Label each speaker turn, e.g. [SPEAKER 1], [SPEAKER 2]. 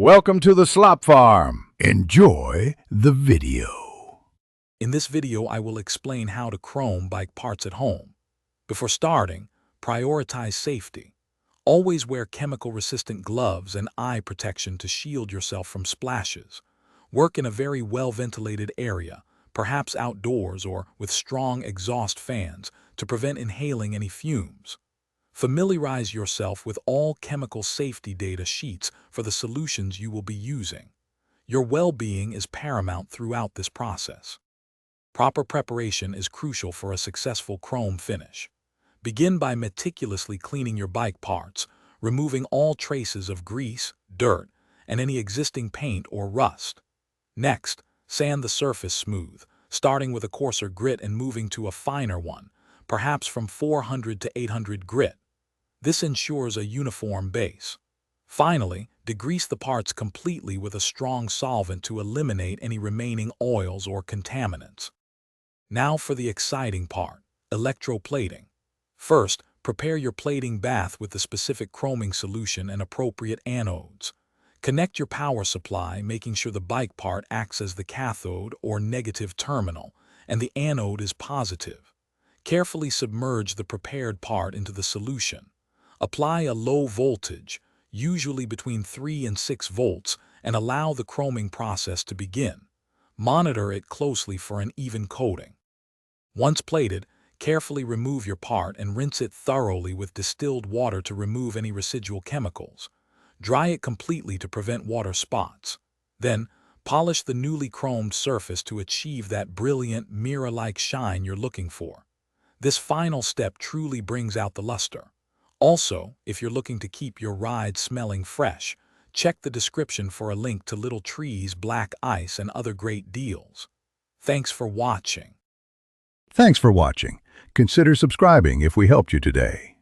[SPEAKER 1] Welcome to the Slop Farm. Enjoy the video.
[SPEAKER 2] In this video, I will explain how to chrome bike parts at home. Before starting, prioritize safety. Always wear chemical-resistant gloves and eye protection to shield yourself from splashes. Work in a very well-ventilated area, perhaps outdoors or with strong exhaust fans, to prevent inhaling any fumes. Familiarize yourself with all chemical safety data sheets for the solutions you will be using. Your well-being is paramount throughout this process. Proper preparation is crucial for a successful chrome finish. Begin by meticulously cleaning your bike parts, removing all traces of grease, dirt, and any existing paint or rust. Next, sand the surface smooth, starting with a coarser grit and moving to a finer one, perhaps from 400 to 800 grit. This ensures a uniform base. Finally, degrease the parts completely with a strong solvent to eliminate any remaining oils or contaminants. Now for the exciting part, electroplating. First, prepare your plating bath with the specific chroming solution and appropriate anodes. Connect your power supply, making sure the bike part acts as the cathode or negative terminal, and the anode is positive. Carefully submerge the prepared part into the solution. Apply a low voltage, usually between 3 and 6 volts, and allow the chroming process to begin. Monitor it closely for an even coating. Once plated, carefully remove your part and rinse it thoroughly with distilled water to remove any residual chemicals. Dry it completely to prevent water spots. Then, polish the newly chromed surface to achieve that brilliant, mirror-like shine you're looking for. This final step truly brings out the luster. Also, if you're looking to keep your ride smelling fresh, check the description for a link to Little Tree's black ice and other great deals. Thanks for watching.
[SPEAKER 1] Thanks for watching. Consider subscribing if we helped you today.